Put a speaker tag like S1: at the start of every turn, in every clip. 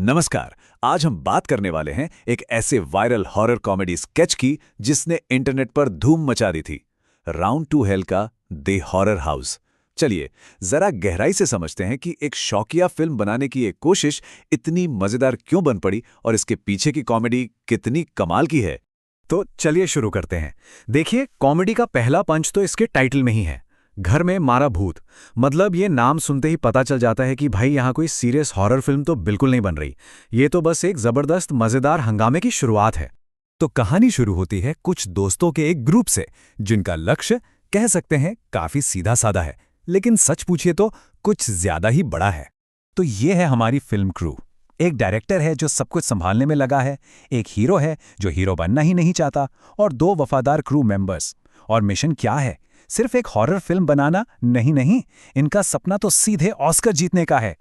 S1: नमस्कार। आज हम बात करने वाले हैं एक ऐसे वायरल हॉरर कॉमेडी स्केच की जिसने इंटरनेट पर धूम मचा दी थी। राउंड टू हेल का द हॉरर हाउस। चलिए जरा गहराई से समझते हैं कि एक शौकिया फिल्म बनाने की एक कोशिश इतनी मजेदार क्यों बन पड़ी और इसके पीछे की कॉमेडी कितनी कमाल की है।
S2: तो चलिए शुरू करते हैं। देखिए, कॉमेडी का पहला पंच तो इसके टाइटल में ही है, घर में मारा भूत। मतलब ये नाम सुनते ही पता चल जाता है कि भाई यहाँ कोई सीरियस हॉरर फिल्म तो बिल्कुल नहीं बन रही। ये तो बस एक जबरदस्त मजेदार हंगामे की शुरुआत है। तो कहानी शुरू होती है कुछ दोस्तों के एक ग्रुप से, जिनका लक्ष्य कह सकते हैं काफी सीधा साधा है, लेकिन सच पूछिए तो कुछ ज्यादा ही बड़ा है। तो ये है हमारी फिल्म क्रू। एक डायरेक्टर है जो सब कुछ संभालने में लगा है, एक हीरो है जो हीरो बनना ही नहीं चाहता, और दो वफादार क्रू मेंबर्स। और मिशन क्या है? सिर्फ एक हॉरर फिल्म बनाना नहीं, इनका सपना तो सीधे ऑस्कर जीतने का है।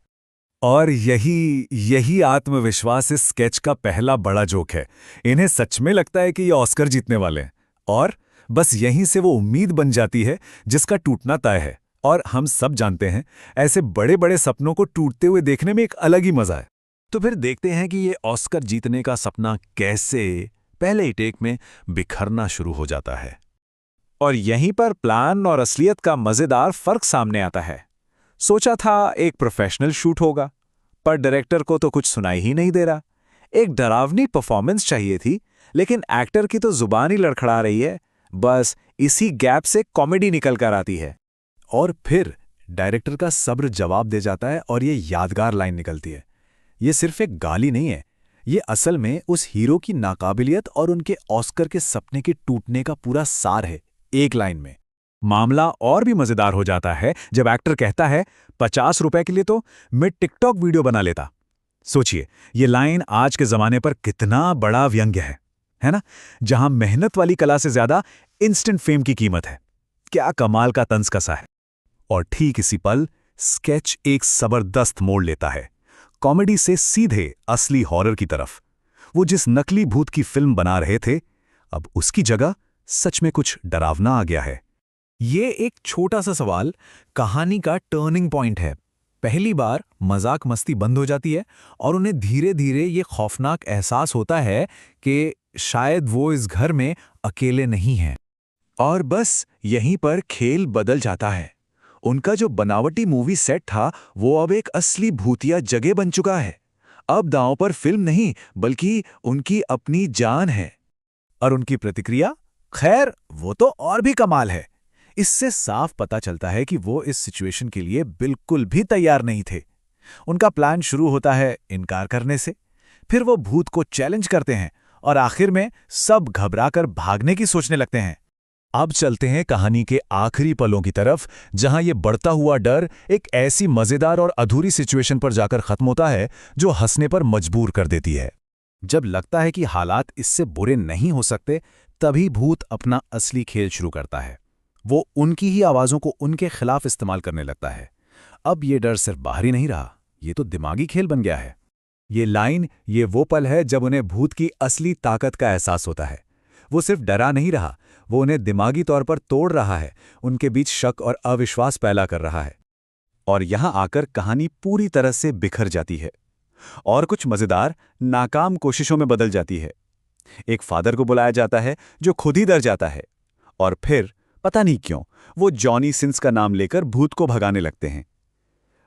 S1: और यही आत्मविश्वास इस स्केच का पहला बड़ा जोक है। इन्हें सच में लगता है कि ये ऑस्कर जीतने वाले हैं, और बस यहीं से वो उम्मीद बन जाती है जिसका टूटना तय है। और हम सब जानते हैं, ऐसे बड़े बड़े सपनों को टूटते हुए देखने में एक अलग ही मजा है। तो फिर देखते हैं कि ये ऑस्कर जीतने का सपना कैसे पहले ही टेक में बिखरना शुरू हो जाता है। और यहीं पर प्लान और असलियत का मजेदार फर्क सामने आता है। सोचा था एक प्रोफेशनल शूट होगा, पर डायरेक्टर को तो कुछ सुनाई ही नहीं दे रहा। एक डरावनी परफॉर्मेंस चाहिए थी, लेकिन एक्टर की तो जुबान ही लड़खड़ा रही है। बस इसी गैप से कॉमेडी निकल कर आती है। और फिर डायरेक्टर का सब्र जवाब दे जाता है और ये यादगार लाइन निकलती है। ये सिर्फ एक गाली नहीं है, ये असल में उस हीरो की नाकाबिलियत और उनके ऑस्कर के सपने के टूटने का पूरा सार है, एक लाइन में। मामला और भी मजेदार हो जाता है जब एक्टर कहता है, 50 रुपए के लिए तो मैं टिकटॉक वीडियो बना लेता। सोचिए, ये लाइन आज के जमाने पर कितना बड़ा व्यंग्य है ना? जहां मेहनत वाली कला से ज्यादा इंस्टेंट फेम की कीमत है। क्या कमाल का तंज कसा है। और ठीक इसी पल स्केच एक जबरदस्त मोड़ लेता है, कॉमेडी से सीधे असली हॉरर की तरफ। वो जिस नकली भूत की फिल्म बना रहे थे, अब उसकी जगह सच में कुछ डरावना आ गया है। ये एक छोटा सा सवाल कहानी का टर्निंग पॉइंट है। पहली बार मजाक मस्ती बंद हो जाती है और उन्हें धीरे धीरे ये खौफनाक एहसास होता है कि शायद वो इस घर में अकेले नहीं हैं। और बस यहीं पर खेल बदल जाता है। उनका जो बनावटी मूवी सेट था, वो अब एक असली भूतिया जगह बन चुका है। अब दांव पर फिल्म नहीं, बल्कि उनकी अपनी जान है। और उनकी प्रतिक्रिया, खैर वो तो और भी कमाल है। इससे साफ पता चलता है कि वो इस सिचुएशन के लिए बिल्कुल भी तैयार नहीं थे। उनका प्लान शुरू होता है इनकार करने से, फिर वो भूत को चैलेंज करते हैं, और आखिर में सब घबराकर भागने की सोचने लगते हैं। अब चलते हैं कहानी के आखिरी पलों की तरफ, जहां ये बढ़ता हुआ डर एक ऐसी मजेदार और अधूरी सिचुएशन पर जाकर खत्म होता है जो हंसने पर मजबूर कर देती है। जब लगता है कि हालात इससे बुरे नहीं हो सकते, तभी भूत अपना असली खेल शुरू करता है। वो उनकी ही आवाजों को उनके खिलाफ इस्तेमाल करने लगता है। अब ये डर सिर्फ बाहरी नहीं रहा, ये तो दिमागी खेल बन गया है। ये लाइन, ये वो पल है जब उन्हें भूत की असली ताकत का एहसास होता है। वो सिर्फ डरा नहीं रहा, वो उन्हें दिमागी तौर पर तोड़ रहा है, उनके बीच शक और अविश्वास पैदा कर रहा है। और यहां आकर कहानी पूरी तरह से बिखर जाती है और कुछ मजेदार नाकाम कोशिशों में बदल जाती है। एक फादर को बुलाया जाता है जो खुद ही डर जाता है, और फिर पता नहीं क्यों वो जॉनी सिंस का नाम लेकर भूत को भगाने लगते हैं।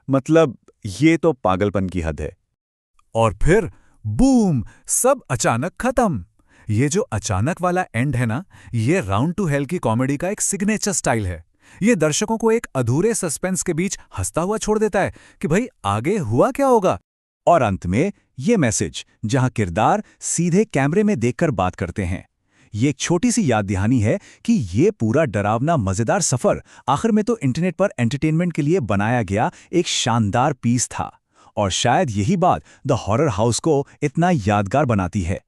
S1: मतलब ये तो पागलपन की हद है। और फिर बूम, सब अचानक खत्म। ये जो अचानक वाला एंड है ना, ये राउंड टू हेल की कॉमेडी का एक सिग्नेचर स्टाइल है। ये दर्शकों को एक अधूरे सस्पेंस के बीच हंसता हुआ छोड़ देता है कि भाई आगे हुआ क्या होगा। और अंत में ये मैसेज, जहां किरदार सीधे कैमरे में देखकर बात करते हैं। ये एक छोटी सी याद दहानी है कि ये पूरा डरावना मजेदार सफर आखिर में तो इंटरनेट पर एंटरटेनमेंट के लिए बनाया गया एक शानदार पीस था। और शायद यही बात द हॉरर हाउस को इतना यादगार बनाती है।